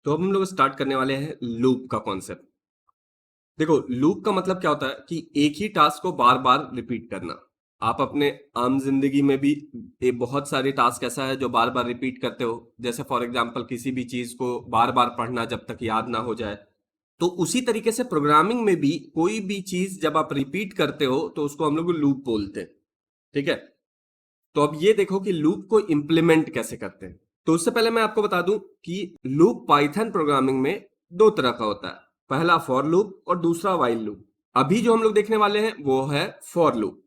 तो अब हम लोग स्टार्ट करने वाले हैं लूप का कॉन्सेप्ट। देखो, लूप का मतलब क्या होता है कि एक ही टास्क को बार बार रिपीट करना। आप अपने आम जिंदगी में भी बहुत सारे टास्क ऐसा है जो बार बार रिपीट करते हो। जैसे फॉर एग्जांपल किसी भी चीज को बार बार पढ़ना जब तक याद ना हो जाए। तो उसी तरीके से प्रोग्रामिंग में भी कोई भी चीज जब आप रिपीट करते हो तो उसको हम लोग लूप बोलते हैं। ठीक है। तो अब ये देखो कि लूप को इम्प्लीमेंट कैसे करते हैं। तो उससे पहले मैं आपको बता दूं कि लूप पाइथन प्रोग्रामिंग में दो तरह का होता है। पहला फॉर लूप और दूसरा वाइल लूप। अभी जो हम लोग देखने वाले हैं वो है फॉर लूप।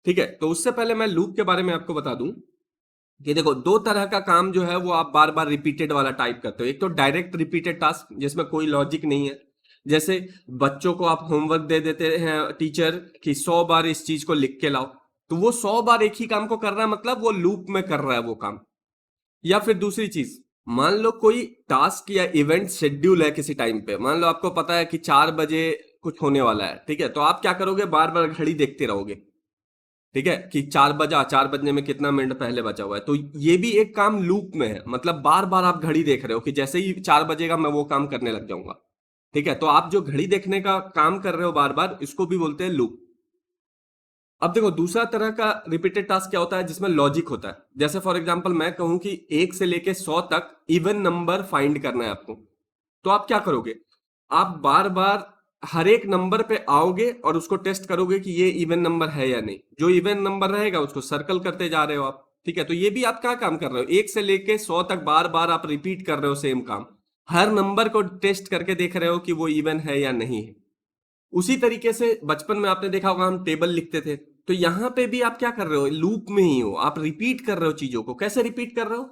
ठीक है। तो उससे पहले मैं लूप के बारे में आपको बता दूं कि देखो, दो तरह का काम जो है वो आप बार बार रिपीटेड वाला टाइप करते हो। एक तो डायरेक्ट रिपीटेड टास्क जिसमें कोई लॉजिक नहीं है। जैसे बच्चों को आप होमवर्क दे देते हैं टीचर कि 100 बार इस चीज को लिख के लाओ। तो वो 100 बार एक ही काम को कर रहा है, मतलब वो लूप में कर रहा है वो काम। या फिर दूसरी चीज, मान लो कोई टास्क या इवेंट शेड्यूल है किसी टाइम पे। मान लो आपको पता है कि 4 बजे कुछ होने वाला है। ठीक है। तो आप क्या करोगे, बार बार घड़ी देखते रहोगे। ठीक है कि 4 बजा, 4 बजने में कितना मिनट पहले बचा हुआ है। तो ये भी एक काम लूप में है, मतलब बार बार आप घड़ी देख रहे हो कि जैसे ही 4 बजेगा मैं वो काम करने लग जाऊंगा। ठीक है। तो आप जो घड़ी देखने का काम कर रहे हो बार बार, इसको भी बोलते हैं लूप। अब देखो, दूसरा तरह का रिपीटेड टास्क क्या होता है जिसमें लॉजिक होता है। जैसे फॉर एग्जांपल मैं कहूं कि 1 से लेके 100 तक इवन नंबर फाइंड करना है आपको। तो आप क्या करोगे, आप बार बार हर एक नंबर पे आओगे और उसको टेस्ट करोगे कि ये इवन नंबर है या नहीं। जो इवन नंबर रहेगा उसको सर्कल करते जा रहे हो आप। ठीक है। तो ये भी आप क्या काम कर रहे हो, 1 से लेके 100 तक बार बार आप रिपीट कर रहे हो सेम काम। हर नंबर को टेस्ट करके देख रहे हो कि वो इवन है या नहीं है। उसी तरीके से बचपन में आपने देखा होगा हम टेबल लिखते थे। तो यहां पे भी आप क्या कर रहे हो, लूप में ही हो, आप रिपीट कर रहे हो चीजों को। कैसे रिपीट कर रहे हो,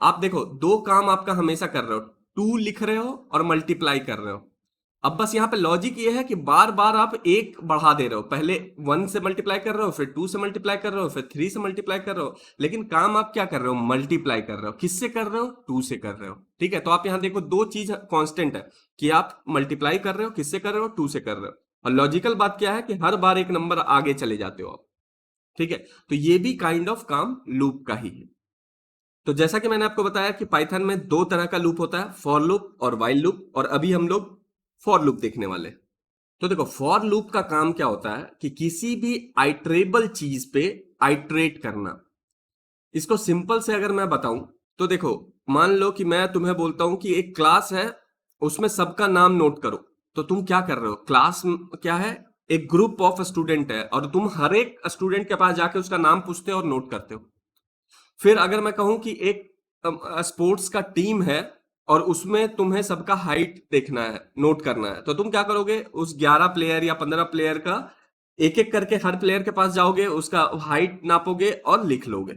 आप देखो दो काम आपका हमेशा कर रहे हो, टू लिख रहे हो और मल्टीप्लाई कर रहे हो। अब बस यहाँ पे लॉजिक ये है कि बार बार आप एक बढ़ा दे रहे हो। पहले 1 से मल्टीप्लाई कर रहे हो, फिर 2 से मल्टीप्लाई कर रहे हो, फिर 3 से मल्टीप्लाई कर रहे हो। लेकिन काम आप क्या कर रहे हो, मल्टीप्लाई कर रहे हो। किससे कर रहे हो, 2 से कर रहे हो। ठीक है। तो आप यहाँ देखो दो चीज कांस्टेंट है कि आप मल्टीप्लाई कर रहे हो, किससे कर रहे हो, 2 से कर रहे हो। और लॉजिकल बात क्या है कि हर बार एक नंबर आगे चले जाते हो आप। ठीक है। तो ये भी काइंड ऑफ काम लूप का ही है। तो जैसा कि मैंने आपको बताया कि पाइथन में दो तरह का लूप होता है, फॉर लूप और वाइल लूप। और अभी हम लोग फॉर लूप देखने वाले हैं। तो देखो, फॉर लूप का काम क्या होता है कि किसी भी आइट्रेबल चीज पे आइट्रेट करना। इसको सिंपल से अगर मैं बताऊं तो देखो, मान लो कि मैं तुम्हें बोलता हूं कि एक क्लास है, उसमें सबका नाम नोट करो। तो तुम क्या कर रहे हो, क्लास क्या है, एक ग्रुप ऑफ स्टूडेंट है और तुम हर एक स्टूडेंट के पास जाके उसका नाम पूछते हो और नोट करते हो। फिर अगर मैं कहूं कि एक स्पोर्ट्स का टीम है और उसमें तुम्हें सबका हाइट देखना है, नोट करना है, तो तुम क्या करोगे, उस 11 प्लेयर या 15 प्लेयर का एक एक करके हर प्लेयर के पास जाओगे, उसका हाइट नापोगे और लिख लोगे।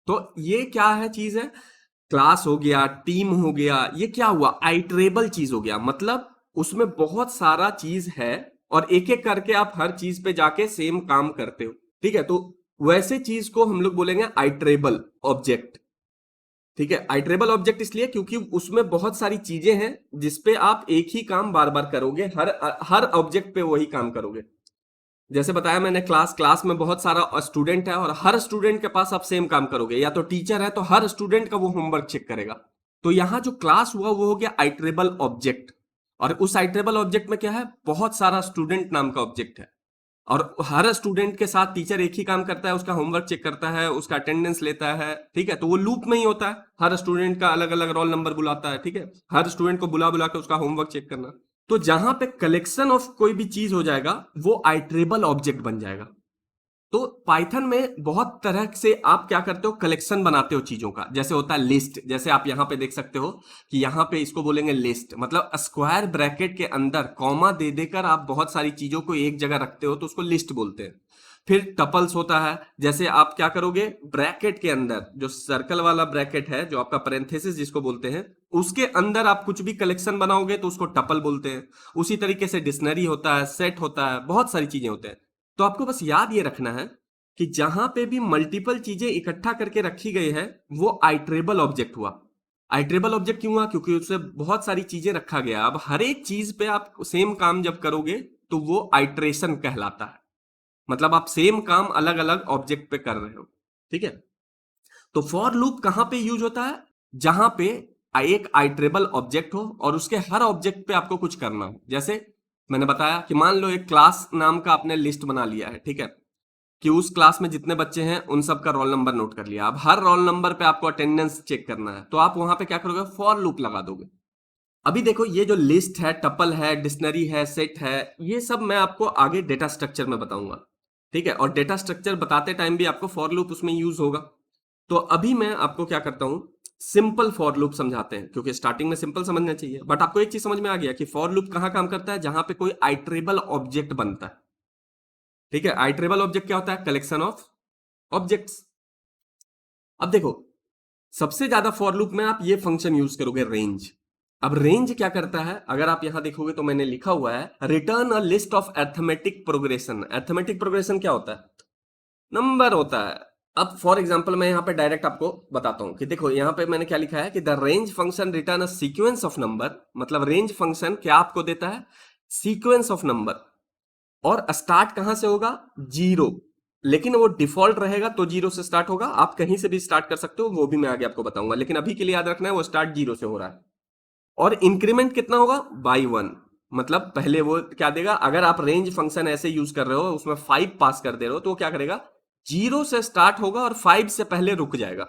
तो ये क्या है, चीज है, क्लास हो गया, टीम हो गया, ये क्या हुआ, आइटरेबल चीज हो गया। मतलब उसमें बहुत सारा चीज है और एक एक करके आप हर चीज पे जाके सेम काम करते हो। ठीक है। तो वैसे चीज को हम लोग बोलेंगे आइटरेबल ऑब्जेक्ट। ठीक है। आइटरेबल ऑब्जेक्ट इसलिए क्योंकि उसमें बहुत सारी चीजें हैं जिसपे आप एक ही काम बार बार करोगे, हर हर ऑब्जेक्ट पे वही काम करोगे। जैसे बताया मैंने, क्लास क्लास में बहुत सारा स्टूडेंट है और हर स्टूडेंट के पास आप सेम काम करोगे। या तो टीचर है तो हर स्टूडेंट का वो होमवर्क चेक करेगा। तो यहां जो क्लास हुआ वो हो गया आइटरेबल ऑब्जेक्ट। और उस आइटरेबल ऑब्जेक्ट में क्या है, बहुत सारा स्टूडेंट नाम का ऑब्जेक्ट है। और हर स्टूडेंट के साथ टीचर एक ही काम करता है, उसका होमवर्क चेक करता है, उसका अटेंडेंस लेता है। ठीक है। तो वो लूप में ही होता है, हर स्टूडेंट का अलग अलग रोल नंबर बुलाता है। ठीक है। हर स्टूडेंट को बुला बुला के उसका होमवर्क चेक करना। तो जहां पे कलेक्शन ऑफ कोई भी चीज हो जाएगा वो आइटरेबल ऑब्जेक्ट बन जाएगा। तो पाइथन में बहुत तरह से आप क्या करते हो, कलेक्शन बनाते हो चीजों का। जैसे होता है लिस्ट, जैसे आप यहां पे देख सकते हो कि यहां पे इसको बोलेंगे लिस्ट। मतलब स्क्वायर ब्रैकेट के अंदर कॉमा दे देकर आप बहुत सारी चीजों को एक जगह रखते हो तो उसको लिस्ट बोलते हैं। फिर टपल्स होता है, जैसे आप क्या करोगे, ब्रैकेट के अंदर जो सर्कल वाला ब्रैकेट है, जो आपका पैरेंथेसिस जिसको बोलते हैं, उसके अंदर आप कुछ भी कलेक्शन बनाओगे तो उसको टपल बोलते हैं। उसी तरीके से डिक्शनरी होता है, सेट होता है, बहुत सारी चीजें होते हैं। तो आपको बस याद ये रखना है कि जहां पे भी मल्टीपल चीजें इकट्ठा करके रखी गई है वो आइटरेबल ऑब्जेक्ट हुआ। आइटरेबल ऑब्जेक्ट क्यों हुआ, क्योंकि उससे बहुत सारी चीजें रखा गया। अब हर एक चीज पे आप सेम काम जब करोगे तो वो आइट्रेशन कहलाता है। मतलब आप सेम काम अलग अलग ऑब्जेक्ट पे कर रहे हो। ठीक है। तो फॉर लूप कहां पे यूज होता है, जहां पे एक आइट्रेबल ऑब्जेक्ट हो और उसके हर ऑब्जेक्ट पे आपको कुछ करना हो। जैसे मैंने बताया कि मान लो एक क्लास नाम का आपने लिस्ट बना लिया है, ठीक है, कि उस क्लास में जितने बच्चे हैं उन सब का रोल नंबर नोट कर लिया। अब हर रोल नंबर पे आपको अटेंडेंस चेक करना है, तो आप वहां पे क्या करोगे, फॉर लूप लगा दोगे। अभी देखो ये जो लिस्ट है, टपल है, डिक्शनरी है, सेट है, ये सब मैं आपको आगे डेटा स्ट्रक्चर में बताऊंगा, ठीक है, और डेटा स्ट्रक्चर बताते टाइम भी आपको फॉर लूप उसमें यूज होगा। तो अभी मैं आपको क्या करता हूं, सिंपल फॉर लूप समझाते हैं, क्योंकि स्टार्टिंग में सिंपल समझना चाहिए। बट आपको एक चीज समझ में आ गया कि फॉर लूप कहां काम करता है, जहां पे कोई आइट्रेबल ऑब्जेक्ट बनता है, ठीक है। आइट्रेबल ऑब्जेक्ट क्या होता है, कलेक्शन ऑफ ऑब्जेक्ट्स। अब देखो सबसे ज्यादा फॉर लूप में आप ये फंक्शन यूज करोगे, रेंज। अब रेंज क्या करता है, अगर आप यहां देखोगे तो मैंने लिखा हुआ है return a list of arithmetic progression. Arithmetic progression क्या होता है, नंबर होता है। अब फॉर एग्जांपल मैं यहां पे डायरेक्ट आपको बताता हूं कि देखो यहां पे मैंने क्या लिखा है कि the range function return a sequence of number. मतलब रेंज फंक्शन क्या आपको देता है, सीक्वेंस ऑफ नंबर। और स्टार्ट कहां से होगा, जीरो। लेकिन वो डिफॉल्ट रहेगा तो जीरो से स्टार्ट होगा, आप कहीं से भी स्टार्ट कर सकते हो, वो भी मैं आगे आपको बताऊंगा, लेकिन अभी के लिए याद रखना है वो स्टार्ट जीरो से हो रहा है। और इंक्रीमेंट कितना होगा, बाई वन। मतलब पहले वो क्या देगा, अगर आप रेंज फंक्शन ऐसे यूज कर रहे हो, उसमें 5 पास कर दे रहे हो, तो वो क्या करेगा, जीरो से स्टार्ट होगा और 5 से पहले रुक जाएगा।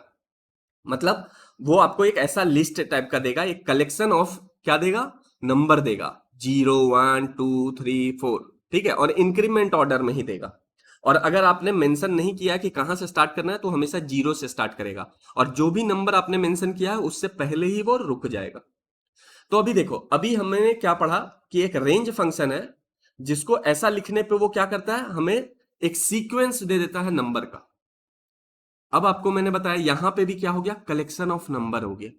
मतलब वो आपको एक ऐसा लिस्ट टाइप का देगा, एक कलेक्शन ऑफ क्या देगा, नंबर देगा, 0 1 2 3 4, ठीक है, और इंक्रीमेंट ऑर्डर में ही देगा। और अगर आपने मेंशन नहीं किया कि कहां से स्टार्ट करना है, तो हमेशा जीरो से स्टार्ट करेगा, और जो भी नंबर आपने मेंशन किया है उससे पहले ही वो रुक जाएगा। तो अभी देखो, अभी हमने क्या पढ़ा कि एक रेंज फंक्शन है, जिसको ऐसा लिखने पे वो क्या करता है, हमें एक सीक्वेंस दे देता है नंबर का। अब आपको मैंने बताया यहां पे भी क्या हो गया, कलेक्शन ऑफ नंबर हो गया।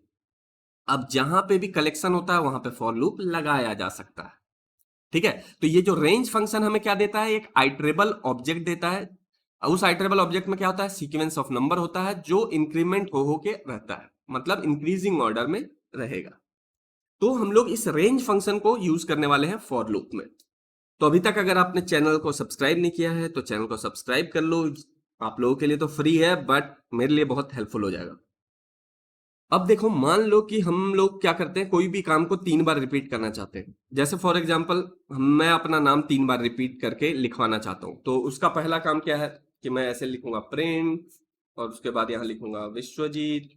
अब जहां पे भी कलेक्शन होता है वहां पे फॉर लूप लगाया जा सकता है, ठीक है। तो ये जो रेंज फंक्शन हमें क्या देता है, एक आइट्रेबल ऑब्जेक्ट देता है। उस आइट्रेबल ऑब्जेक्ट में क्या होता है, सीक्वेंस ऑफ नंबर होता है, जो इंक्रीमेंट हो के रहता है, मतलब इंक्रीजिंग ऑर्डर में रहेगा। तो हम लोग इस रेंज फंक्शन को यूज करने वाले हैं फॉर लूप में। तो अभी तक अगर आपने चैनल को सब्सक्राइब नहीं किया है तो चैनल को सब्सक्राइब कर लो। आप लोगों के लिए तो फ्री है, बट मेरे लिए बहुत हेल्पफुल हो जाएगा। अब देखो मान लो कि हम लोग क्या करते हैं, कोई भी काम को 3 बार रिपीट करना चाहते हैं। जैसे फॉर एग्जांपल मैं अपना नाम 3 बार रिपीट करके लिखवाना चाहता हूं, तो उसका पहला काम क्या है कि मैं ऐसे लिखूंगा प्रिंट, और उसके बाद यहां लिखूंगा विश्वजीत,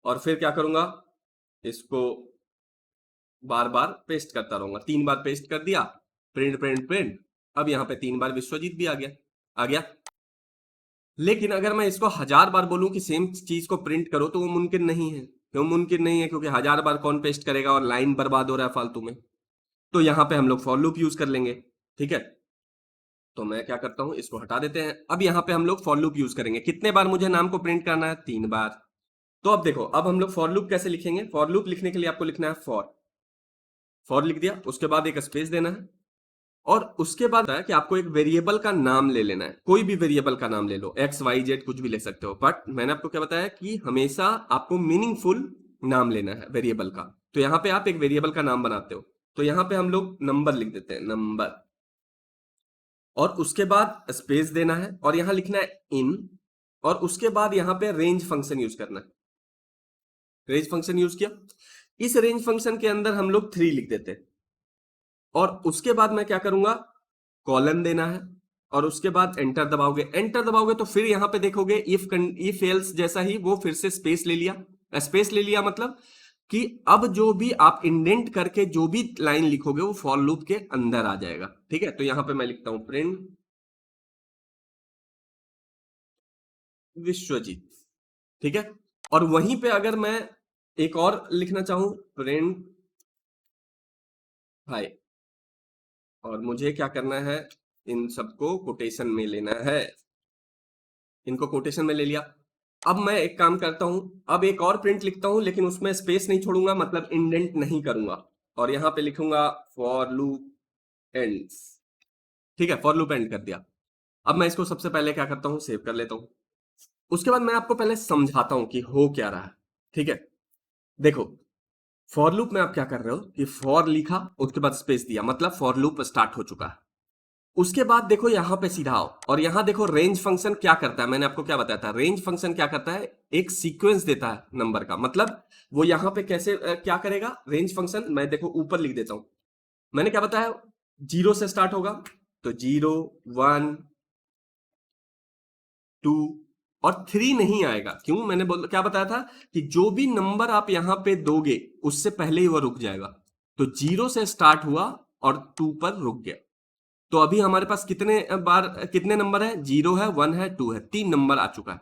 और फिर क्या करूंगा, इसको बार बार पेस्ट करता रहूंगा। 3 बार पेस्ट कर दिया, प्रिंट प्रिंट प्रिंट। अब यहाँ पे 3 बार विश्वजीत भी आ गया। लेकिन अगर मैं इसको 1000 बार बोलूं कि सेम चीज को प्रिंट करो, तो वो मुमकिन नहीं है। क्यों मुमकिन नहीं है, क्योंकि 1000 बार कौन पेस्ट करेगा और लाइन बर्बाद हो रहा है फालतू में। तो यहाँ पे हम लोग फॉर लूप यूज कर लेंगे, ठीक है। तो मैं क्या करता हूं, इसको हटा देते हैं। अब यहाँ पे हम लोग फॉर लूप यूज करेंगे, कितने बार मुझे नाम को प्रिंट करना है, 3 बार। तो अब देखो, अब हम लोग फॉर लूप कैसे लिखेंगे, फॉर लूप लिखने के लिए आपको लिखना है फॉर लिख दिया, उसके बाद एक स्पेस देना है, और उसके बाद है कि आपको एक वेरिएबल का नाम ले लेना है। कोई भी वेरिएबल का नाम ले लो, एक्स वाई जेड कुछ भी ले सकते हो, बट मैंने आपको क्या बताया कि हमेशा आपको मीनिंगफुल नाम लेना है वेरिएबल का। तो यहां पे आप एक वेरिएबल का नाम बनाते हो, तो यहां पे हम लोग नंबर लिख देते हैं, नंबर, और उसके बाद स्पेस देना है, और यहां लिखना है इन, और उसके बाद यहां पे रेंज फंक्शन यूज करना है। रेंज फंक्शन यूज किया, इस रेंज फंक्शन के अंदर हम लोग 3 लिख देते हैं, और उसके बाद मैं क्या करूंगा, कॉलन देना है, और उसके बाद एंटर दबाओगे। एंटर दबाओगे तो फिर यहां पे देखोगे इफ एल्स जैसा ही वो फिर से स्पेस ले लिया। स्पेस ले लिया मतलब कि अब जो भी आप इंडेंट करके जो भी लाइन लिखोगे वो फॉर लूप के अंदर आ जाएगा, ठीक है। तो यहां पे मैं लिखता हूं प्रिंट विश्वजीत, ठीक है। और वहीं पे अगर मैं एक और लिखना चाहूं, प्रिंट हाय, और मुझे क्या करना है, इन सबको कोटेशन में लेना है। इनको कोटेशन में ले लिया। अब मैं एक काम करता हूं, अब एक और प्रिंट लिखता हूं, लेकिन उसमें स्पेस नहीं छोड़ूंगा, मतलब इंडेंट नहीं करूंगा, और यहां पे लिखूंगा फॉर लूप एंड्स, ठीक है, फॉर लूप एंड कर दिया। अब मैं इसको सबसे पहले क्या करता हूं, सेव कर लेता हूं। उसके बाद मैं आपको पहले समझाता हूं कि हो क्या रहा है, ठीक है। देखो फॉर लूप में आप क्या कर रहे हो कि फॉर लिखा, उसके बाद स्पेस दिया, मतलब फॉर लूप स्टार्ट हो चुका है। उसके बाद देखो यहां पे सीधा आओ और यहां देखो रेंज फंक्शन क्या करता है। मैंने आपको क्या बताया था, रेंज फंक्शन क्या करता है, एक सीक्वेंस देता है नंबर का। मतलब वो यहां पे कैसे क्या करेगा रेंज फंक्शन, मैं देखो ऊपर लिख देता हूं। मैंने क्या बताया, जीरो से स्टार्ट होगा, तो 0 1 2 और 3 नहीं आएगा। क्यों, मैंने क्या बताया था कि जो भी नंबर आप यहां पे दोगे उससे पहले ही वो रुक जाएगा। तो 0 से स्टार्ट हुआ और 2 पर रुक गया। तो अभी हमारे पास कितने बार कितने नंबर है, 0 है, 1 है, 2 है, 3 नंबर आ चुका है।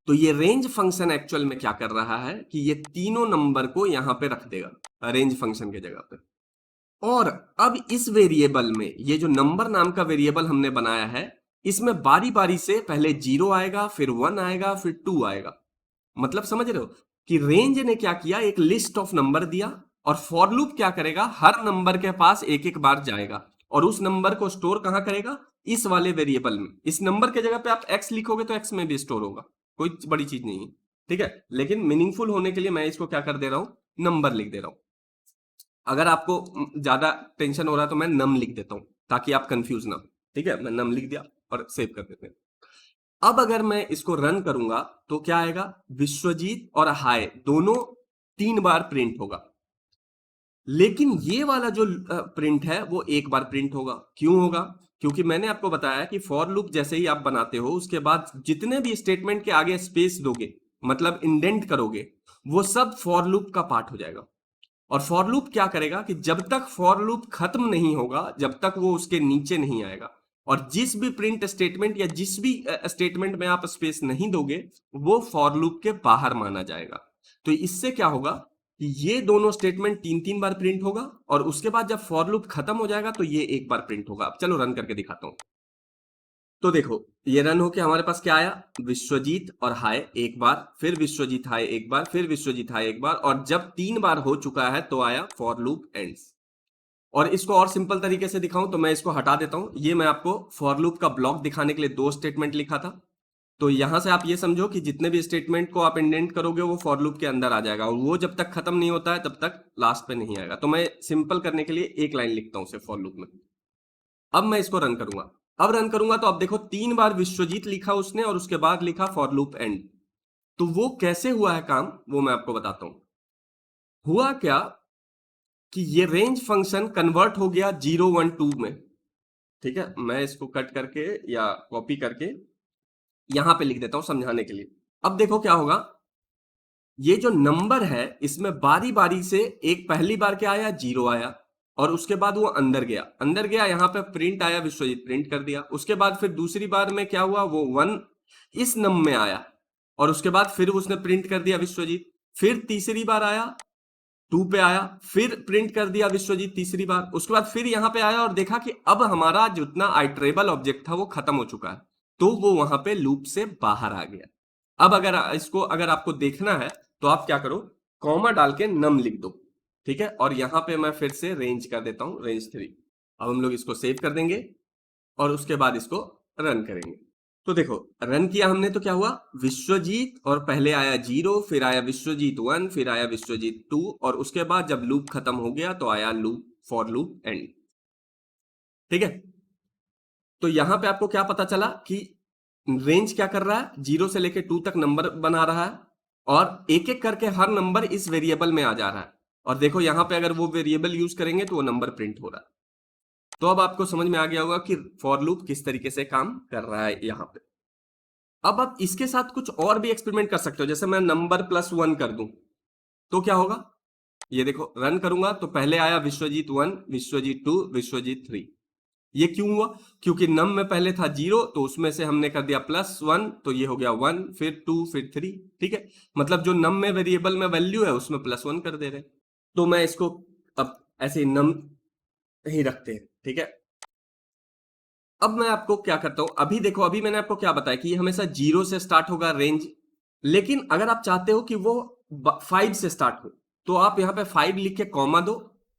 तो ये रेंज फंक्शन एक्चुअल में क्या कर रहा है कि ये तीनों नंबर को यहां पे रख देगा रेंज फंक्शन की जगह पे। और अब इस वेरिएबल में, ये जो नंबर नाम का वेरिएबल हमने बनाया है, इसमें बारी बारी से पहले 0 आएगा, फिर 1 आएगा, फिर 2 आएगा। मतलब समझ रहे हो कि रेंज ने क्या किया, एक लिस्ट ऑफ नंबर दिया और फॉर लूप क्या करेगा, हर नंबर के पास एक एक बार जाएगा और उस नंबर को स्टोर कहां करेगा, इस वाले वेरिएबल में। इस नंबर के जगह पे आप एक्स लिखोगे तो एक्स में भी स्टोर होगा, कोई बड़ी चीज नहीं है, ठीक है। लेकिन मीनिंगफुल होने के लिए मैं इसको क्या कर दे रहा हूं, नंबर लिख दे रहा हूं। अगर आपको ज्यादा टेंशन हो रहा है तो मैं नम लिख देता हूं ताकि आप कंफ्यूज ना हो, ठीक है। मैं नम लिख दिया और सेव कर देते हैं। अब अगर मैं इसको रन करूंगा तो क्या आएगा, विश्वजीत और हाय दोनों 3 बार प्रिंट होगा। लेकिन ये वाला जो प्रिंट है वो एक बार प्रिंट होगा। क्यों होगा, क्योंकि मैंने आपको बताया कि फॉर लूप जैसे ही आप बनाते हो उसके बाद जितने भी स्टेटमेंट के आगे स्पेस दोगे, मतलब इंडेंट करोगे, वो सब फॉर लूप का पार्ट हो जाएगा। और फॉर लूप क्या करेगा कि जब तक फॉर लूप खत्म नहीं होगा जब तक वो उसके नीचे नहीं आएगा। और जिस भी प्रिंट स्टेटमेंट या जिस भी स्टेटमेंट में आप स्पेस नहीं दोगे वो फॉर लूप के बाहर माना जाएगा। तो इससे क्या होगा कि ये दोनों स्टेटमेंट 3 3 बार प्रिंट होगा और उसके बाद जब फॉर लूप खत्म हो जाएगा तो ये एक बार प्रिंट होगा। अब चलो रन करके दिखाता हूं। तो देखो ये रन होके हमारे पास क्या आया, विश्वजीत और हाय एक बार, फिर विश्वजीत हाय एक बार, फिर विश्वजीत हाय एक बार, और जब 3 बार हो चुका है तो आया फॉर लूप एंड्स। और इसको और सिंपल तरीके से दिखाऊं तो मैं इसको हटा देता हूं। ये मैं आपको फॉर लूप का ब्लॉक दिखाने के लिए 2 स्टेटमेंट लिखा था। तो यहां से आप ये समझो कि जितने भी स्टेटमेंट को आप इंडेंट करोगे वो फॉर लूप के अंदर आ जाएगा और वो जब तक खत्म नहीं होता है तब तक लास्ट पे नहीं आएगा। तो मैं सिंपल करने के लिए एक लाइन लिखता हूं सिर्फ फॉर लूप में। अब मैं इसको रन करूंगा। अब रन करूंगा तो अब देखो 3 बार विश्वजीत लिखा उसने और उसके बाद लिखा फॉर लूप एंड। तो वो कैसे हुआ है काम वो मैं आपको बताता हूं। हुआ क्या कि ये रेंज फंक्शन कन्वर्ट हो गया 0 1 2 में, ठीक है। मैं इसको कट करके या कॉपी करके यहां पे लिख देता हूं समझाने के लिए। अब देखो क्या होगा, ये जो नंबर है इसमें बारी बारी से एक पहली बार क्या आया, 0 आया और उसके बाद वो अंदर गया, अंदर गया, यहां पे प्रिंट आया, विश्वजीत प्रिंट कर दिया। उसके बाद फिर दूसरी बार में क्या हुआ, वो 1 इस नम में आया और उसके बाद फिर उसने प्रिंट कर दिया विश्वजीत। फिर तीसरी बार आया 2 पे आया, फिर प्रिंट कर दिया विश्वजीत तीसरी बार। उसके बाद फिर यहां पे आया और देखा कि अब हमारा जितना आइट्रेबल ऑब्जेक्ट था वो खत्म हो चुका है, तो वो वहां पे लूप से बाहर आ गया। अब अगर इसको अगर आपको देखना है तो आप क्या करो, कॉमा डाल के नम लिख दो, ठीक है। और यहां पे मैं फिर से रेंज कर देता हूं, रेंज 3। अब हम लोग इसको सेव कर देंगे और उसके बाद इसको रन करेंगे। तो देखो रन किया हमने तो क्या हुआ, विश्वजीत और पहले आया 0, फिर आया विश्वजीत 1, फिर आया विश्वजीत 2 और उसके बाद जब लूप खत्म हो गया तो आया लूप फॉर लूप एंड, ठीक है। तो यहां पे आपको क्या पता चला कि रेंज क्या कर रहा है, 0 से लेके 2 तक नंबर बना रहा है और एक एक करके हर नंबर इस वेरिएबल में आ जा रहा है। और देखो यहां पे अगर वो वेरिएबल यूज करेंगे तो वो नंबर प्रिंट हो रहा है। तो अब आपको समझ में आ गया होगा कि फॉर लूप किस तरीके से काम कर रहा है यहां पे। अब आप इसके साथ कुछ और भी एक्सपेरिमेंट कर सकते हो, जैसे मैं नंबर +1 कर दूं तो क्या होगा, ये देखो रन करूंगा तो पहले आया विश्वजीत 1, विश्वजीत 2, विश्वजीत 3। ये क्यों हुआ, क्योंकि नम में पहले था 0 तो उसमें से हमने कर दिया +1 तो ये हो गया 1, फिर 2, फिर 3, ठीक है। मतलब जो नम में वेरिएबल में वैल्यू है उसमें +1 कर दे रहे। तो मैं इसको अब ऐसे नम ही रखते हैं, ठीक है। अब मैं आपको क्या करता हूं, अभी देखो अभी मैंने आपको क्या बताया कि ये हमेशा 0 से स्टार्ट होगा रेंज। लेकिन अगर आप चाहते हो कि वो 5 से स्टार्ट हो तो आप यहां पे 5 लिख के कॉमा दो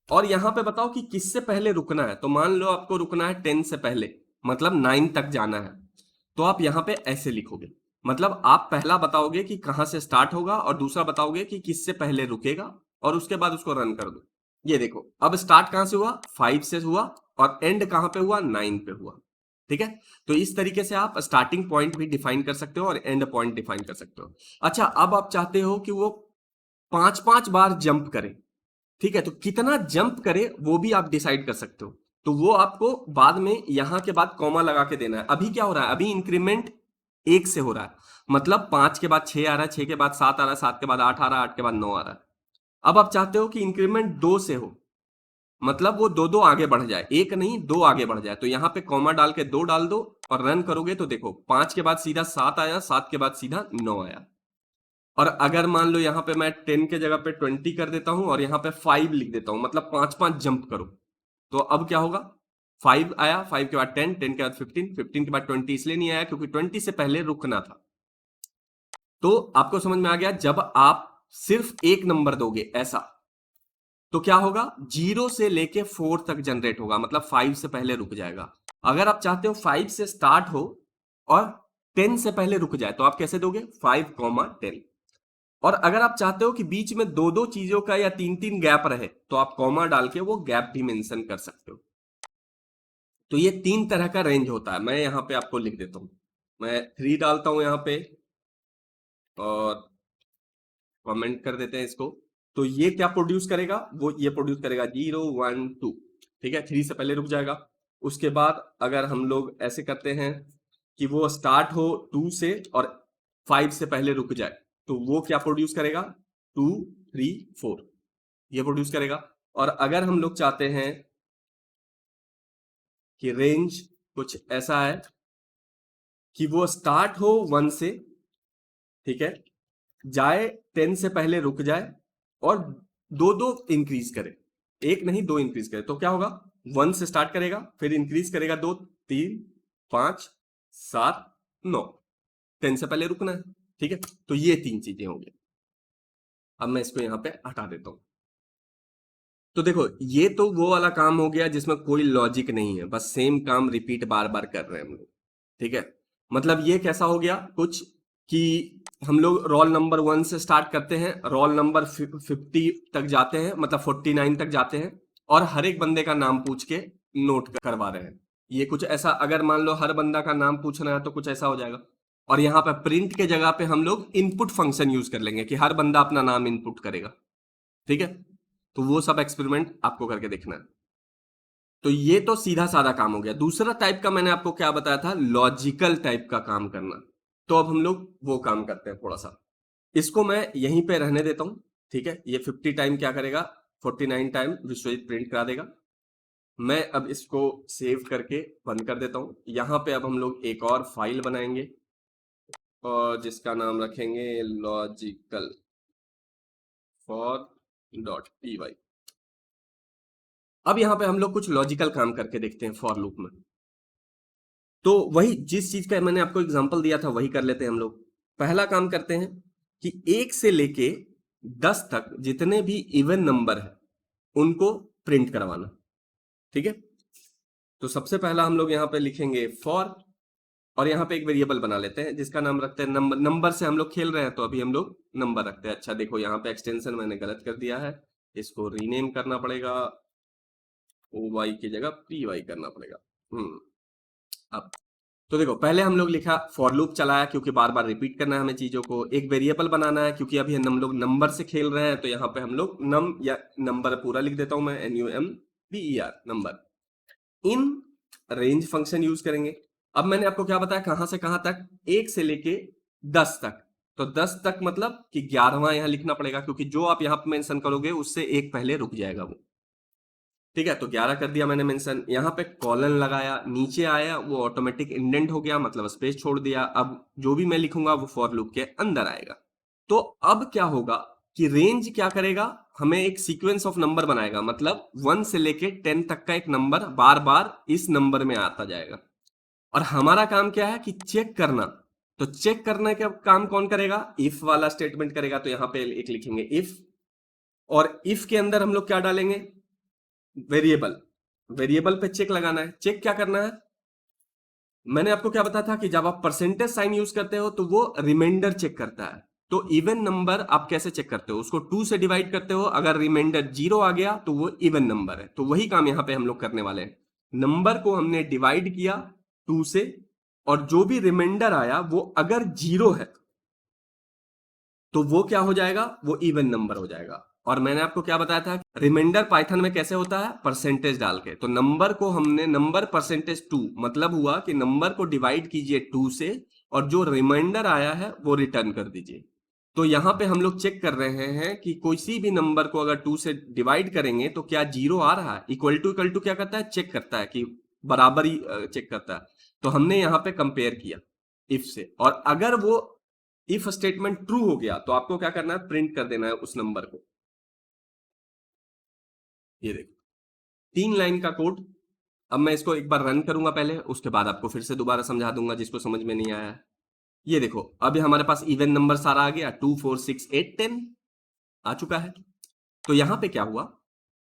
और यहां पे बताओ कि किससे पहले रुकना है। तो मान लो आपको रुकना है 10 से पहले, मतलब 9 तक जाना है। तो आप यहां पे ऐसे लिखोगे, मतलब आप पहला बताओगे कि कहां से स्टार्ट होगा और दूसरा बताओगे कि किससे पहले रुकेगा और उसके बाद उसको रन कर दो। ये देखो अब स्टार्ट कहां से हुआ, 5 से हुआ और एंड कहां पे हुआ, 9 पे हुआ। ठीक है, तो इस तरीके से आप स्टार्टिंग पॉइंट भी डिफाइन कर सकते हो और एंड पॉइंट डिफाइन कर सकते हो। अच्छा, अब आप चाहते हो कि वो 5-5 बार जंप करे, ठीक है, तो कितना जंप करे वो भी आप डिसाइड कर सकते हो। तो वो आपको बाद में यहां के बाद कॉमा लगा के देना है। अभी क्या हो रहा है, अभी इंक्रीमेंट 1 से हो रहा है, मतलब 5 के बाद 6 आ रहा है, 6 के बाद 7 आ रहा है, 7 के बाद 8 आ रहा है, 8 के बाद 9 आ रहा है। अब आप चाहते हो कि इंक्रीमेंट 2 से हो, मतलब वो दो दो आगे बढ़ जाए, एक नहीं दो आगे बढ़ जाए। तो यहां पे कॉमा डाल के 2 डाल दो और रन करोगे तो देखो 5 के बाद सीधा 7 आया, 7 के बाद सीधा 9 आया। और अगर मान लो यहाँ पे मैं 10 के जगह पे 20 कर देता हूं और यहाँ पे 5 लिख देता हूं, मतलब 5-5 जंप करो, तो अब क्या होगा, 5 आया, 5 के बाद 10, 10 के बाद 15, 15 के बाद 20 इसलिए नहीं आया क्योंकि 20 से पहले रुकना था। तो आपको समझ में आ गया, जब आप सिर्फ एक नंबर दोगे ऐसा, तो क्या होगा, 0 से लेके 4 तक जनरेट होगा, मतलब 5 से पहले रुक जाएगा। अगर आप चाहते हो 5 से स्टार्ट हो और 10 से पहले रुक जाए, तो आप कैसे दोगे, 5-10। और अगर आप चाहते हो कि बीच में दो दो चीजों का या 3-3 गैप रहे, तो आप कॉमा डाल के वो गैप भी मेंशन कर सकते हो। तो ये 3 तरह का रेंज होता है। मैं यहां पे आपको लिख देता हूं, मैं 3 डालता हूं यहां पे और कमेंट कर देते हैं इसको। तो ये क्या प्रोड्यूस करेगा, वो ये प्रोड्यूस करेगा 0-1-2, ठीक है, 3 से पहले रुक जाएगा। उसके बाद अगर हम लोग ऐसे करते हैं कि वो स्टार्ट हो 2 से और 5 से पहले रुक जाए, तो वो क्या प्रोड्यूस करेगा, 2-3-4, ये प्रोड्यूस करेगा। और अगर हम लोग चाहते हैं कि रेंज कुछ ऐसा है कि वो स्टार्ट हो 1 से, ठीक है, जाए 10 से पहले रुक जाए और दो दो इंक्रीज करे, एक नहीं दो इंक्रीज करे, तो क्या होगा, 1 से स्टार्ट करेगा, फिर इंक्रीज करेगा 2, 3, 5, 7, 9, 10 से पहले रुकना है। ठीक है, तो ये 3 चीजें होंगी। अब मैं इसको यहां पे हटा देता हूं। तो देखो, ये तो वो वाला काम हो गया जिसमें कोई लॉजिक नहीं है, बस सेम काम रिपीट बार बार कर रहे हैं हम लोग। ठीक है, मतलब ये कैसा हो गया कुछ, कि हम लोग रोल नंबर 1 से स्टार्ट करते हैं, रोल नंबर 50 तक जाते हैं, मतलब 49 तक जाते हैं, और हर एक बंदे का नाम पूछ के नोट करवा रहे हैं। ये कुछ ऐसा, अगर मान लो हर बंदा का नाम पूछना है तो कुछ ऐसा हो जाएगा। और यहाँ पे प्रिंट के जगह पे हम लोग इनपुट फंक्शन यूज कर लेंगे कि हर बंदा अपना नाम इनपुट करेगा। ठीक है, तो वो सब एक्सपेरिमेंट आपको करके देखना है। तो ये तो सीधा साधा काम हो गया। दूसरा टाइप का मैंने आपको क्या बताया था, लॉजिकल टाइप का काम करना। तो अब हम लोग वो काम करते हैं थोड़ा सा। इसको मैं यहीं पे रहने देता हूं, ठीक है, ये 50 टाइम क्या करेगा, 49 टाइम विश्वजीत प्रिंट करा देगा। मैं अब इसको सेव करके बंद कर देता हूं। यहां पे अब हम लोग एक और फाइल बनाएंगे और जिसका नाम रखेंगे लॉजिकल फॉर .py। अब यहां पे हम लोग कुछ लॉजिकल काम करके देखते हैं फॉर लूप में। तो वही जिस चीज का मैंने आपको एग्जांपल दिया था वही कर लेते हैं हम लोग। पहला काम करते हैं कि 1 से लेके 10 तक जितने भी इवन नंबर है उनको प्रिंट करवाना। ठीक है, तो सबसे पहला हम लोग यहाँ पे लिखेंगे फॉर, और यहाँ पे एक वेरिएबल बना लेते हैं जिसका नाम रखते हैं नंबर। नंबर से हम लोग खेल रहे हैं तो अभी हम लोग नंबर रखते हैं। अच्छा देखो, यहाँ पे एक्सटेंशन मैंने गलत कर दिया है, इसको रीनेम करना पड़ेगा, ओ वाई की जगह पी वाई करना पड़ेगा। अब तो देखो, पहले हम लोग लिखा फॉर लूप चलाया क्योंकि बार बार रिपीट करना है हमें चीजों को। एक वेरिएबल बनाना है क्योंकि अभी हम लोग नंबर से खेल रहे हैं, तो यहाँ पे हम लोग नम या नंबर पूरा लिख देता हूं मैं, NUMBER number. In range function use करेंगे। अब मैंने आपको क्या बताया, कहां से कहां तक, 1 से लेके 10 तक। तो 10 तक मतलब कि 11वां यहां लिखना पड़ेगा क्योंकि जो आप यहां पे मेंशन करोगे उससे एक पहले रुक जाएगा वो। ठीक है, तो 11 कर दिया मैंने मेंशन। यहाँ पे कॉलन लगाया, नीचे आया वो ऑटोमेटिक इंडेंट हो गया, मतलब स्पेस छोड़ दिया। अब जो भी मैं लिखूंगा वो फॉर लूप के अंदर आएगा। तो अब क्या होगा कि रेंज क्या करेगा, हमें एक सीक्वेंस ऑफ नंबर बनाएगा, मतलब 1 से लेके 10 तक का एक नंबर बार बार इस नंबर में आता जाएगा। और हमारा काम क्या है कि चेक करना। तो चेक करने का काम कौन करेगा, इफ वाला स्टेटमेंट करेगा। तो यहां पे एक लिखेंगे इफ, और इफ के अंदर हम लोग क्या डालेंगे, वेरिएबल। वेरिएबल पे चेक लगाना है। चेक क्या करना है, मैंने आपको क्या बताया था कि जब आप परसेंटेज साइन यूज करते हो तो वो रिमाइंडर चेक करता है। तो इवन नंबर आप कैसे चेक करते हो, उसको 2 से डिवाइड करते हो, अगर रिमाइंडर 0 आ गया तो वो इवन नंबर है। तो वही काम यहां पे हम लोग करने वाले हैं। नंबर को हमने डिवाइड किया 2 से, और जो भी रिमाइंडर आया वो अगर 0 है तो वो क्या हो जाएगा, वो इवन नंबर हो जाएगा। और मैंने आपको क्या बताया था, रिमाइंडर पाइथन में कैसे होता है, परसेंटेज डाल के। तो नंबर को हमने नंबर परसेंटेज 2, मतलब हुआ कि नंबर को डिवाइड कीजिए 2 से, और जो रिमाइंडर आया है वो रिटर्न कर दीजिए। तो यहां पे हम लोग चेक कर रहे हैं कि किसी भी नंबर को अगर 2 से डिवाइड करेंगे तो क्या 0 आ रहा है। इक्वल टू क्या करता है, चेक करता है कि बराबरी चेक करता है। तो हमने यहां पे कंपेयर किया इफ से, और अगर वो इफ स्टेटमेंट ट्रू हो गया तो आपको क्या करना है, प्रिंट कर देना है उस नंबर को। ये देखो 3 लाइन का कोड। अब मैं इसको एक बार रन करूंगा पहले, उसके बाद आपको फिर से दोबारा समझा दूंगा जिसको समझ में नहीं आया है। ये देखो अभी हमारे पास इवन नंबर सारा आ गया, 2 4 6 8 10 आ चुका है। तो यहां पे क्या हुआ,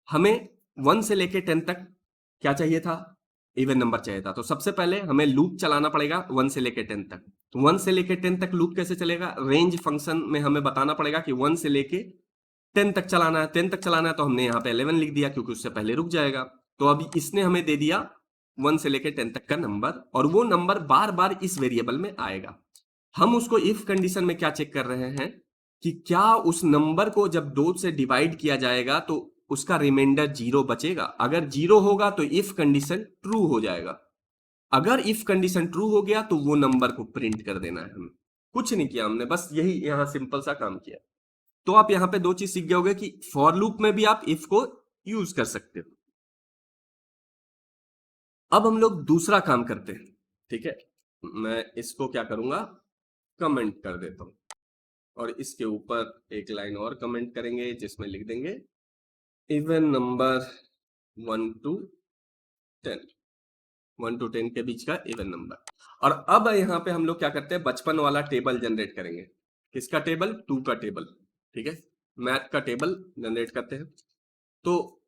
हमें 1 से लेके 10 तक क्या चाहिए था, इवन नंबर चाहिए था। तो सबसे पहले हमें लूप चलाना पड़ेगा 1 से लेके 10 तक। तो 1 से लेके 10 तक लूप कैसे चलेगा, रेंज फंक्शन में हमें बताना पड़ेगा कि 1 से लेके 10 तक चलाना है। 10 तक चलाना है तो हमने यहाँ पे 11 लिख दिया क्योंकि उससे पहले रुक जाएगा। तो अभी इसने हमें दे दिया 1 से लेके 10 तक का नंबर, और वो नंबर बार बार इस वेरिएबल में आएगा। हम उसको इफ कंडीशन में क्या चेक कर रहे हैं कि क्या उस नंबर को जब 2 से डिवाइड किया जाएगा तो उसका रिमाइंडर 0 बचेगा। अगर 0 होगा तो इफ कंडीशन ट्रू हो जाएगा। अगर इफ कंडीशन ट्रू हो गया तो वो नंबर को प्रिंट कर देना है। हमें कुछ नहीं किया, हमने बस यही यहां सिंपल सा काम किया। तो आप यहां पे 2 चीज सीख गए कि फॉर लूप में भी आप इफ को यूज कर सकते हो। अब हम लोग दूसरा काम करते हैं, ठीक है। मैं इसको क्या करूंगा, कमेंट कर देता हूं, और इसके ऊपर एक लाइन और कमेंट करेंगे जिसमें लिख देंगे इवन नंबर 1 टू 10, 1 टू 10 के बीच का इवन नंबर। और अब यहां पे हम लोग क्या करते हैं, बचपन वाला टेबल जनरेट करेंगे। किसका टेबल, 2 का टेबल, ठीक है। मैथ का टेबल जनरेट करते हैं। तो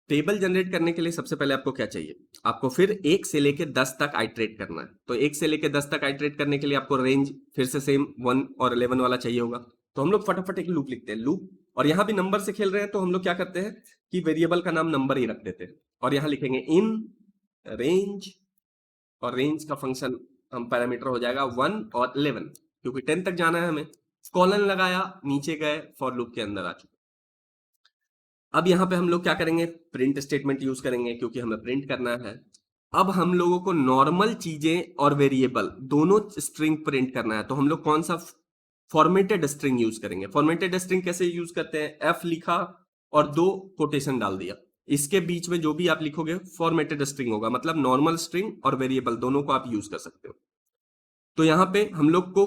टेबल जनरेट करने के लिए सबसे पहले आपको क्या चाहिए, आपको फिर 1 से लेके 10 तक आइट्रेट करना है। तो 1 से लेके 10 तक आइट्रेट करने के लिए आपको रेंज फिर से सेम 1 और 11 वाला चाहिए होगा। तो हम लोग फटाफट एक लूप लिखते हैं, लूप। और यहां भी नंबर से खेल रहे हैं तो हम लोग क्या करते हैं कि वेरिएबल का नाम नंबर ही रख देते हैं, और यहां लिखेंगे इन रेंज, और रेंज का फंक्शन हम पैरामीटर हो जाएगा 1 और 11, क्योंकि 10 तक जाना है हमें। कॉलन लगाया, नीचे गए, फॉर लूप के अंदर आ चुके। अब यहां पे हम लोग क्या करेंगे, प्रिंट स्टेटमेंट यूज करेंगे क्योंकि हमें प्रिंट करना है। अब हम लोगों को नॉर्मल चीजें और वेरिएबल दोनों स्ट्रिंग प्रिंट करना है। तो हम लोग कौन सा फॉर्मेटेड स्ट्रिंग यूज करेंगे। फॉर्मेटेड स्ट्रिंग कैसे यूज करते हैं, एफ लिखा और 2 कोटेशन डाल दिया, इसके बीच में जो भी आप लिखोगे फॉर्मेटेड स्ट्रिंग होगा। मतलब नॉर्मल स्ट्रिंग और वेरिएबल दोनों को आप यूज कर सकते हो। तो यहां पे हम लोग को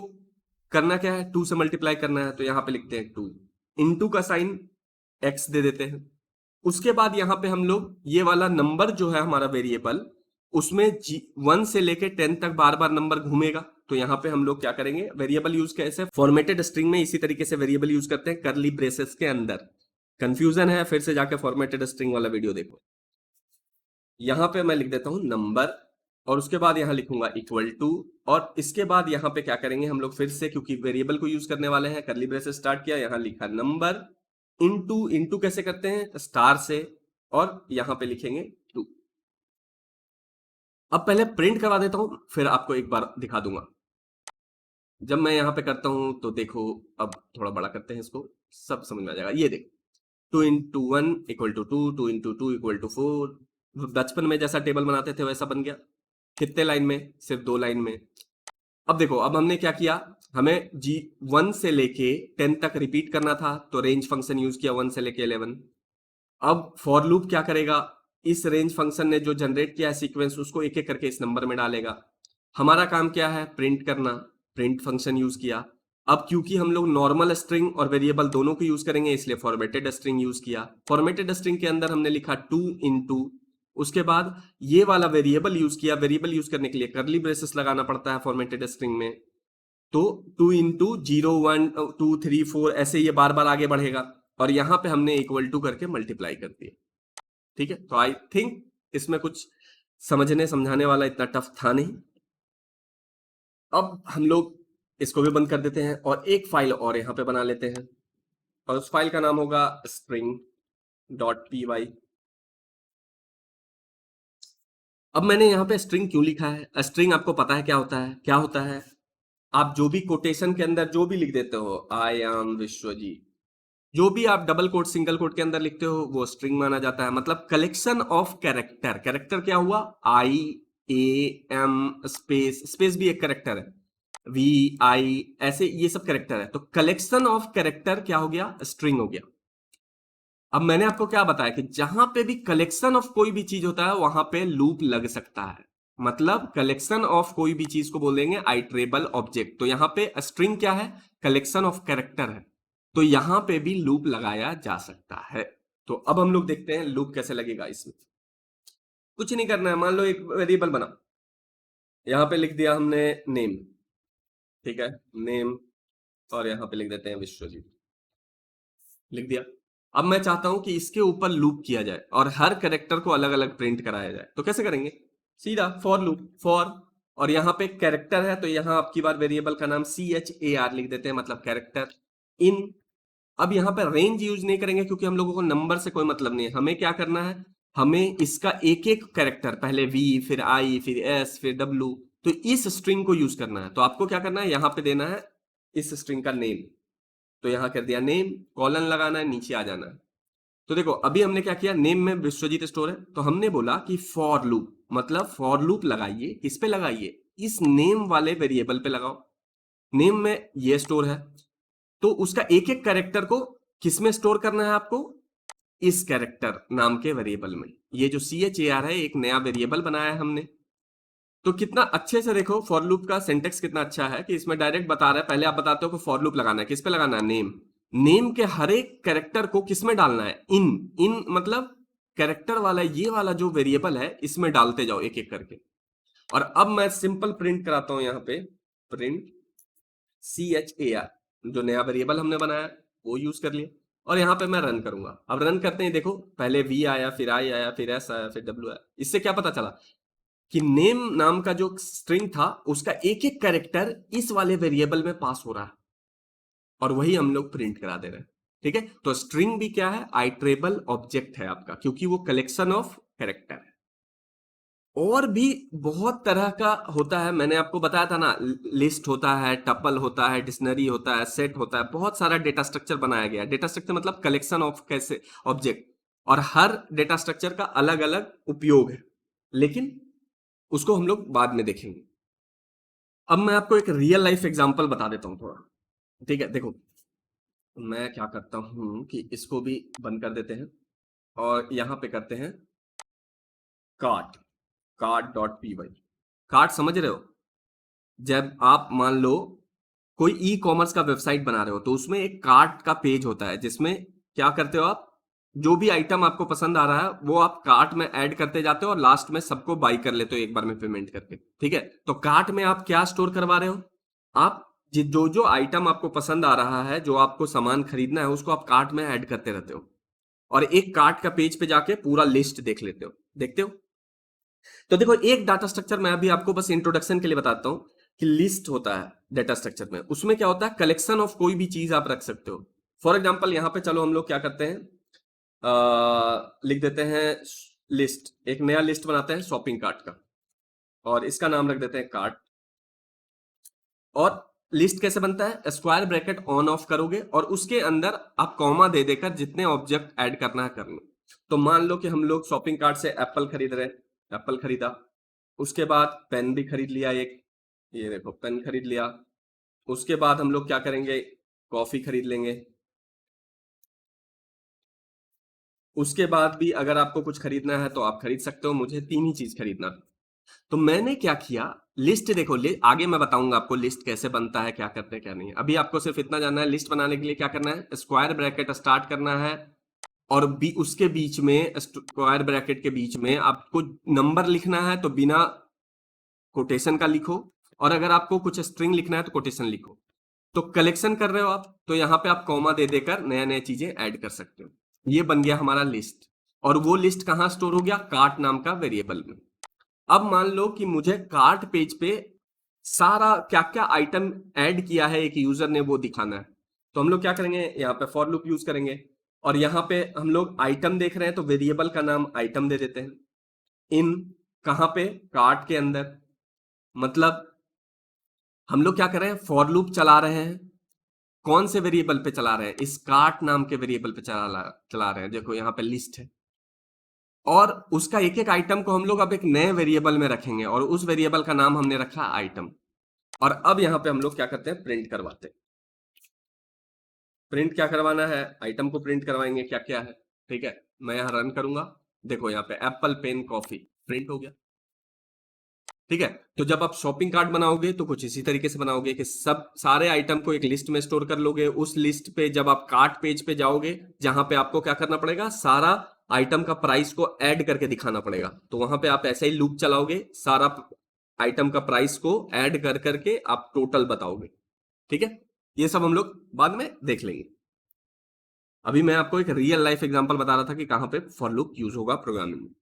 करना क्या है, 2 से मल्टीप्लाई करना है। तो यहां पे लिखते हैं 2, इनटू का साइन एक्स दे देते हैं। उसके बाद यहां पे हम लोग ये वाला नंबर जो है हमारा वेरिएबल, उसमें 1 से लेके 10 तक बार बार नंबर घूमेगा। तो यहां पे हम लोग क्या करेंगे, वेरिएबल यूज कैसे, फॉर्मेटेड स्ट्रिंग में इसी तरीके से वेरिएबल यूज करते हैं, करली ब्रेसेस के अंदर। कंफ्यूजन है फिर से जाके फॉर्मेटेड स्ट्रिंग वाला वीडियो देखो। यहां पे मैं लिख देता हूं नंबर, और उसके बाद यहां लिखूंगा इक्वल टू, और इसके बाद यहां पे क्या करेंगे हम लोग फिर से, क्योंकि वेरिएबल को यूज करने वाले हैं, करली ब्रेसेस स्टार्ट किया, यहां लिखा नंबर इनटू, इनटू कैसे करते हैं, स्टार से, और यहां पे लिखेंगे 2। अब पहले प्रिंट करवा देता हूं, फिर आपको एक बार दिखा दूंगा। जब मैं यहां पे करता हूं तो देखो, अब थोड़ा बड़ा करते हैं इसको, सब समझ में आ जाएगा। ये देखो 2 into 1 equal to 2, 2 into 2 equal to 4। बचपन में जैसा टेबल बनाते थे वैसा बन गया। कितने लाइन में, सिर्फ 2 लाइन में। अब देखो, अब हमने क्या किया, हमें जी 1 से लेके 10 तक रिपीट करना था, तो रेंज फंक्शन यूज किया 1 से लेके 11। अब फॉर लूप क्या करेगा, इस रेंज फंक्शन ने जो जनरेट किया है सीक्वेंस, उसको एक एक करके इस नंबर में डालेगा। हमारा काम क्या है, प्रिंट करना, प्रिंट फंक्शन यूज किया। अब क्योंकि हम लोग नॉर्मल स्ट्रिंग और वेरिएबल दोनों को यूज करेंगे, इसलिए फॉर्मेटेड स्ट्रिंग यूज किया। फॉर्मेटेड स्ट्रिंग के अंदर हमने लिखा 2 इंटू, उसके बाद ये वाला वेरिएबल यूज किया। वेरिएबल यूज करने के लिए करली ब्रेसेस लगाना पड़ता है फॉर्मेटेड स्ट्रिंग में। तो 2 इंटू 0 1 2 3 4 ऐसे ये बार बार आगे बढ़ेगा, और यहां पे हमने इक्वल टू करके मल्टीप्लाई कर दिया। ठीक है, तो आई थिंक इसमें कुछ समझने समझाने वाला इतना टफ था नहीं। अब हम लोग इसको भी बंद कर देते हैं, और एक फाइल और यहां पे बना लेते हैं, और उस फाइल का नाम होगा string.py। अब मैंने यहाँ पे स्ट्रिंग क्यों लिखा है? स्ट्रिंग आपको पता है क्या होता है? क्या होता है? आप जो भी कोटेशन के अंदर जो भी लिख देते हो, आई एम विश्वजीत, जो भी आप डबल कोट सिंगल कोट के अंदर लिखते हो वो स्ट्रिंग माना जाता है। मतलब कलेक्शन ऑफ कैरेक्टर। कैरेक्टर क्या हुआ? आई ए एम स्पेस, स्पेस भी एक कैरेक्टर है, वी आई, ऐसे ये सब कैरेक्टर है। तो कलेक्शन ऑफ कैरेक्टर क्या हो गया? स्ट्रिंग हो गया। अब मैंने आपको क्या बताया कि जहां पे भी कलेक्शन ऑफ कोई भी चीज होता है वहां पे लूप लग सकता है। मतलब कलेक्शन ऑफ कोई भी चीज को बोल देंगे आइट्रेबल ऑब्जेक्ट। तो यहां पे स्ट्रिंग क्या है? कलेक्शन ऑफ कैरेक्टर है। तो यहां पे भी लूप लगाया जा सकता है। तो अब हम लोग देखते हैं लूप कैसे लगेगा इसमें। कुछ नहीं करना है, मान लो एक वेरिएबल बना, यहां पे लिख दिया हमने नेम, ठीक है, नेम, और यहां पे लिख देते हैं विश्वजीत, लिख दिया। अब मैं चाहता हूं कि इसके ऊपर लूप किया जाए और हर कैरेक्टर को अलग अलग प्रिंट कराया जाए। तो कैसे करेंगे? सीधा फॉर लूप, फॉर, और यहाँ पे कैरेक्टर है तो यहाँ आपकी बार वेरिएबल का नाम CHAR लिख देते हैं, मतलब कैरेक्टर इन। अब यहाँ पे रेंज यूज नहीं करेंगे क्योंकि हम लोगों को नंबर से कोई मतलब नहीं है। हमें क्या करना है? हमें इसका एक एक कैरेक्टर, पहले V, फिर I, फिर S, फिर W, तो इस स्ट्रिंग को यूज करना है। तो आपको क्या करना है? यहाँ पे देना है इस स्ट्रिंग का नेम। तो यहां कर दिया नेम, कॉलन लगाना है, नीचे आ जाना है। तो देखो अभी हमने क्या किया, नेम में विश्वजीत स्टोर है तो हमने बोला कि फॉर लूप, मतलब फॉर लूप लगाइए। किस पे लगाइए? इस नेम वाले वेरिएबल पे लगाओ। नेम में ये स्टोर है तो उसका एक एक कैरेक्टर को किस में स्टोर करना है आपको? इस कैरेक्टर नाम के वेरिएबल में। ये जो CHAR है एक नया वेरिएबल बनाया है हमने। तो कितना अच्छे से देखो फॉर लूप का सिंटेक्स कितना अच्छा है कि इसमें डायरेक्ट बता रहा है, पहले आप बताते हो कि फॉर लूप लगाना है, किस पे लगाना है? नेम। नेम के हर एक कैरेक्टर को किस में डालना है? इन। इन मतलब कैरेक्टर वाला ये वाला जो वेरिएबल है इसमें डालते जाओ एक एक करके। और अब मैं सिंपल प्रिंट कराता हूं यहां पे, प्रिंट CHAR, जो नया वेरिएबल हमने बनाया वो यूज कर लिया। और यहां पे मैं रन करूंगा। अब रन करते हैं, देखो पहले V आया, फिर I आया, फिर S आया, फिर W आया। इससे क्या पता चला कि नेम नाम का जो स्ट्रिंग था उसका एक एक कैरेक्टर इस वाले वेरिएबल में पास हो रहा है और वही हम लोग प्रिंट करा दे रहे हैं। ठीक है, तो स्ट्रिंग भी क्या है? आइट्रेबल ऑब्जेक्ट है आपका, क्योंकि वो कलेक्शन ऑफ कैरेक्टर है। और भी बहुत तरह का होता है, मैंने आपको बताया था ना, लिस्ट होता है, टपल होता है, डिक्शनरी होता है, सेट होता है, बहुत सारा डेटा स्ट्रक्चर बनाया गया है। डेटा स्ट्रक्चर मतलब कलेक्शन ऑफ कैसे ऑब्जेक्ट, और हर डेटा स्ट्रक्चर का अलग अलग उपयोग है, लेकिन उसको हम लोग बाद में देखेंगे। अब मैं आपको एक रियल लाइफ एग्जांपल बता देता हूं थोड़ा। ठीक है, देखो मैं क्या करता हूं कि इसको भी बंद कर देते हैं और यहां पे करते हैं कार्ट, कार्ट.py। कार्ट समझ रहे हो? जब आप मान लो कोई ई कॉमर्स का वेबसाइट बना रहे हो तो उसमें एक कार्ट का पेज होता है जिसमें क्या करते हो आप? जो भी आइटम आपको पसंद आ रहा है वो आप कार्ट में ऐड करते जाते हो और लास्ट में सबको बाई कर लेते हो एक बार में पेमेंट करके। ठीक है, तो कार्ट में आप क्या स्टोर करवा रहे हो? आप जो जो आइटम आपको पसंद आ रहा है, जो आपको सामान खरीदना है, उसको आप कार्ट में ऐड करते रहते हो और एक कार्ट का पेज पे जाके पूरा लिस्ट देख लेते हो, देखते हो। तो देखो एक डाटा स्ट्रक्चर मैं अभी आपको बस इंट्रोडक्शन के लिए बताता हूं कि लिस्ट होता है डाटा स्ट्रक्चर में। उसमें क्या होता है? कलेक्शन ऑफ कोई भी चीज आप रख सकते हो। फॉर एग्जाम्पल यहां पे चलो हम लोग क्या करते हैं, लिख देते हैं लिस्ट, एक नया लिस्ट बनाते हैं शॉपिंग कार्ट का और इसका नाम रख देते हैं कार्ट। और लिस्ट कैसे बनता है? स्क्वायर ब्रैकेट ऑन ऑफ करोगे और उसके अंदर आप कॉमा दे देकर जितने ऑब्जेक्ट ऐड करना है कर लो। तो मान लो कि हम लोग शॉपिंग कार्ट से एप्पल खरीद रहे हैं, एप्पल खरीदा, उसके बाद पेन भी खरीद लिया एक, ये देखो पेन खरीद लिया। उसके बाद हम लोग क्या करेंगे? कॉफी खरीद लेंगे। उसके बाद भी अगर आपको कुछ खरीदना है तो आप खरीद सकते हो, मुझे तीन ही चीज खरीदना था। तो मैंने क्या किया, लिस्ट देखो आगे मैं बताऊंगा आपको लिस्ट कैसे बनता है, क्या करते हैं क्या नहीं है। अभी आपको सिर्फ इतना जानना है, लिस्ट बनाने के लिए क्या करना है? स्क्वायर ब्रैकेट स्टार्ट करना है और उसके बीच में, स्क्वायर ब्रैकेट के बीच में आपको नंबर लिखना है तो बिना कोटेशन का लिखो, और अगर आपको कुछ स्ट्रिंग लिखना है तो कोटेशन लिखो। तो कलेक्शन कर रहे हो आप तो यहां पे आप कॉमा दे देकर नया नया चीजें ऐड कर सकते हो। ये बन गया हमारा लिस्ट, और वो लिस्ट कहां स्टोर हो गया? कार्ट नाम का वेरिएबल में। अब मान लो कि मुझे कार्ट पेज पे सारा क्या क्या आइटम ऐड किया है एक यूजर ने वो दिखाना है। तो हम लोग क्या करेंगे? यहाँ पे फॉर लूप यूज करेंगे और यहाँ पे हम लोग आइटम देख रहे हैं तो वेरिएबल का नाम आइटम दे देते हैं, इन कहां पे? कार्ट के अंदर। मतलब हम लोग क्या कर रहे हैं? फॉर लूप चला रहे हैं। कौन से वेरिएबल पे चला रहे हैं? इस कार्ट नाम के वेरिएबल पे चला रहे हैं। देखो यहाँ पे लिस्ट है, और उसका एक एक आइटम को हम लोग अब एक नए वेरिएबल में रखेंगे, और उस वेरिएबल का नाम हमने रखा आइटम। और अब यहाँ पे हम लोग क्या करते हैं? प्रिंट करवाते हैं। प्रिंट क्या करवाना है? आइटम को प्रिंट करवाएंगे। क्या क्या है? ठीक है, मैं यहाँ रन करूंगा। देखो यहाँ पे एप्पल पेन कॉफी प्रिंट हो गया। ठीक है, तो जब आप शॉपिंग कार्ट बनाओगे तो कुछ इसी तरीके से बनाओगे कि सब सारे आइटम को एक लिस्ट में स्टोर कर लोगे। उस लिस्ट पे जब आप कार्ट पेज पे जाओगे, जहां पे आपको क्या करना पड़ेगा? सारा आइटम का प्राइस को ऐड करके दिखाना पड़ेगा। तो वहां पे आप ऐसे ही लूप चलाओगे, सारा आइटम का प्राइस को ऐड कर करके आप टोटल बताओगे। ठीक है, ये सब हम लोग बाद में देख लेंगे। अभी मैं आपको एक रियल लाइफ एग्जांपल बता रहा था कि कहां पे फॉर लूप यूज होगा प्रोग्रामिंग में।